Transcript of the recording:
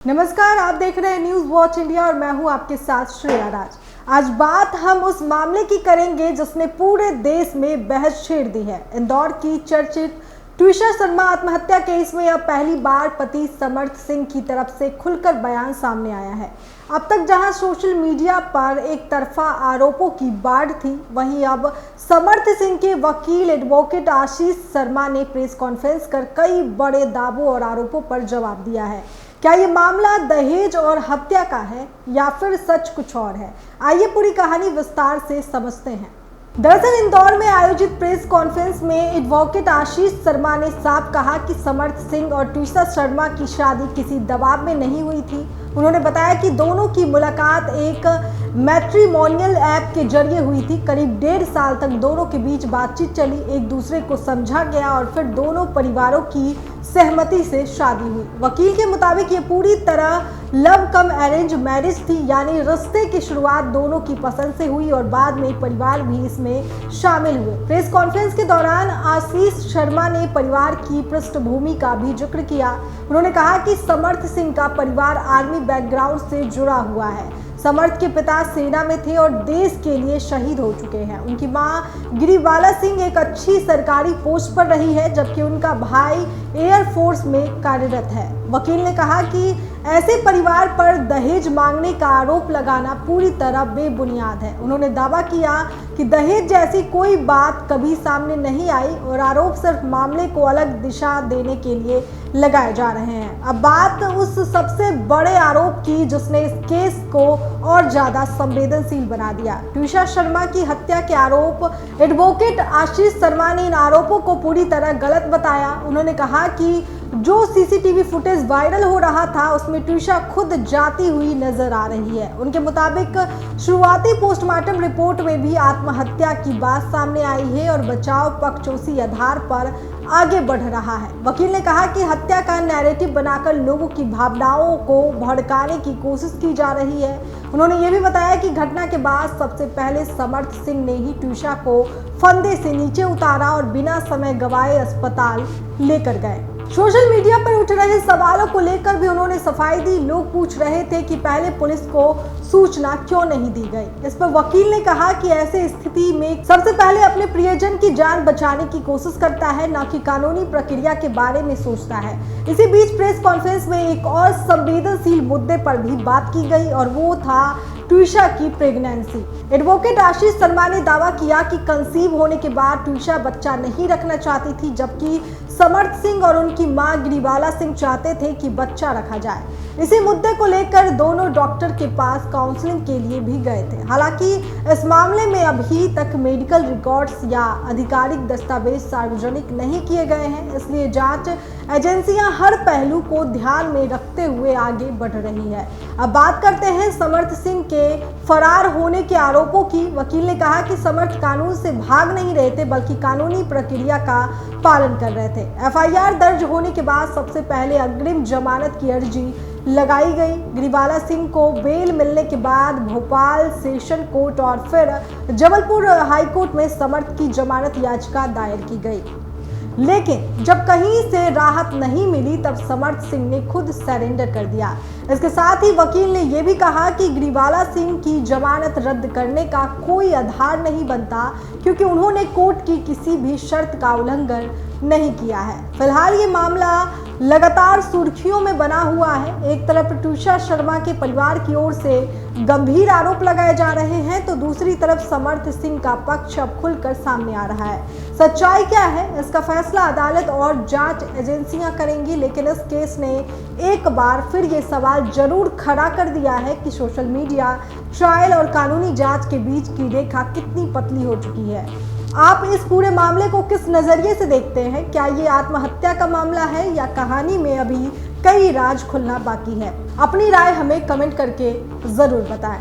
नमस्कार, आप देख रहे हैं न्यूज वॉच इंडिया और मैं हूं आपके साथ श्रेया राज। आज बात हम उस मामले की करेंगे जिसने पूरे देश में बहस छेड़ दी है। इंदौर की चर्चित ट्विशा शर्मा आत्महत्या केस में अब पहली बार पति समर्थ सिंह की तरफ से खुलकर बयान सामने आया है। अब तक जहां सोशल मीडिया पर एक तरफा आरोपों की बाढ़ थी, वहीं अब समर्थ सिंह के वकील एडवोकेट आशीष शर्मा ने प्रेस कॉन्फ्रेंस कर कई बड़े दावों और आरोपों पर जवाब दिया है। क्या ये मामला दहेज और हत्या का है या फिर सच कुछ और है? आइए पूरी कहानी विस्तार से समझते हैं। दरअसल इंदौर में आयोजित प्रेस कॉन्फ्रेंस में एडवोकेट आशीष शर्मा ने साफ कहा कि समर्थ सिंह और ट्विशा शर्मा की शादी किसी दबाव में नहीं हुई थी। उन्होंने बताया कि दोनों की मुलाकात एक मैट्रिमोनियल ऐप के जरिए हुई थी। करीब 1.5 साल तक दोनों के बीच बातचीत चली, एक दूसरे को समझा गया और फिर दोनों परिवारों की सहमति से शादी हुई। वकील के मुताबिक ये पूरी तरह लव कम अरेंज मैरिज थी, यानी रिश्ते की शुरुआत दोनों की पसंद से हुई और बाद में परिवार भी इसमें शामिल हुए। प्रेस कॉन्फ्रेंस के दौरान आशीष शर्मा ने परिवार की पृष्ठभूमि का भी जिक्र किया। उन्होंने कहा कि समर्थ सिंह का परिवार आर्मी बैकग्राउंड से जुड़ा हुआ है। समर्थ के पिता सेना में थे और देश के लिए शहीद हो चुके हैं। उनकी मां गिरिबाला सिंह एक अच्छी सरकारी पोस्ट पर रही है, जबकि उनका भाई एयरफोर्स में कार्यरत है। वकील ने कहा कि ऐसे परिवार पर दहेज मांगने का आरोप लगाना पूरी तरह बेबुनियाद है। उन्होंने दावा किया कि दहेज जैसी कोई बात कभी सामने नहीं आई और आरोप सिर्फ मामले को अलग दिशा देने के लिए लगाए जा रहे हैं। अब बात उस सबसे बड़े आरोप की जिसने इस केस को और ज्यादा संवेदनशील बना दिया, ट्विशा शर्मा की हत्या के आरोप। एडवोकेट आशीष शर्मा ने इन आरोपों को पूरी तरह गलत बताया। उन्होंने कहा कि जो सीसीटीवी फुटेज वायरल हो रहा था उसमें ट्विशा खुद जाती हुई नजर आ रही है। उनके मुताबिक शुरुआती पोस्टमार्टम रिपोर्ट में भी आत्महत्या की बात सामने आई है और बचाव पक्ष उसी आधार पर आगे बढ़ रहा है। वकील ने कहा कि हत्या का नैरेटिव बनाकर लोगों की भावनाओं को भड़काने की कोशिश की जा रही है। उन्होंने ये भी बताया कि घटना के बाद सबसे पहले समर्थ सिंह ने ही ट्विशा को फंदे से नीचे उतारा और बिना समय गवाए अस्पताल लेकर गए। सोशल मीडिया पर उठ रहे सवालों को लेकर भी उन्होंने सफाई दी। लोग पूछ रहे थे कि पहले पुलिस को सूचना क्यों नहीं दी गई। इस पर वकील ने कहा कि ऐसे स्थिति में सबसे पहले अपने प्रियजन की जान बचाने की कोशिश करता है, न कि कानूनी प्रक्रिया के बारे में सोचता है। इसी बीच प्रेस कॉन्फ्रेंस में एक और संवेदनशील मुद्दे पर भी बात की गई और वो था ट्विशा की प्रेगनेंसी। एडवोकेट आशीष शर्मा ने दावा किया कि कंसीव होने के बाद ट्विशा बच्चा नहीं रखना चाहती थी, जबकि समर्थ सिंह और उनकी मां गिरिबाला सिंह चाहते थे कि बच्चा रखा जाए। इसी मुद्दे को लेकर दोनों डॉक्टर के पास काउंसलिंग के लिए भी गए थे। हालांकि इस मामले में अभी तक मेडिकल रिकॉर्ड्स या आधिकारिक दस्तावेज सार्वजनिक नहीं किए गए हैं, इसलिए जांच एजेंसियां हर पहलू को ध्यान में रखते हुए आगे बढ़ रही है। अब बात करते हैं समर्थ सिंह के फरार होने के आरोपों की। वकील ने कहा कि समर्थ कानून से भाग नहीं रहे थे, बल्कि कानूनी प्रक्रिया का पालन कर रहे थे। एफआईआर दर्ज होने के बाद सबसे पहले अग्रिम जमानत की अर्जी लगाई गई। गिरिबाला सिंह को बेल मिलने के बाद भोपाल सेशन कोर्ट और फिर जबलपुर हाई कोर्ट में समर्थ की जमानत याचिका दायर की गई, लेकिन जब कहीं से राहत नहीं मिली तब समर्थ सिंह ने खुद सरेंडर कर दिया। इसके साथ ही वकील ने यह भी कहा कि गिरिबाला सिंह की जमानत रद्द करने का कोई आधार नहीं बनता, क्योंकि उन्होंने कोर्ट की किसी भी शर्त का उल्लंघन नहीं किया है। फिलहाल ये मामला लगातार सुर्खियों में बना हुआ है। एक तरफ ट्विशा शर्मा के परिवार की ओर से गंभीर आरोप लगाए जा रहे हैं, तो दूसरी तरफ समर्थ सिंह का पक्ष अब खुलकर सामने आ रहा है। सच्चाई क्या है, इसका फैसला अदालत और जांच एजेंसियां करेंगी, लेकिन इस केस ने एक बार फिर ये सवाल जरूर खड़ा कर दिया है कि सोशल मीडिया, ट्रायल और कानूनी जांच के बीच की रेखा कितनी पतली हो चुकी है। आप इस पूरे मामले को किस नजरिए से देखते हैं? क्या ये आत्महत्या का मामला है या कहानी में अभी कई राज खुलना बाकी है? अपनी राय हमें कमेंट करके जरूर बताएं।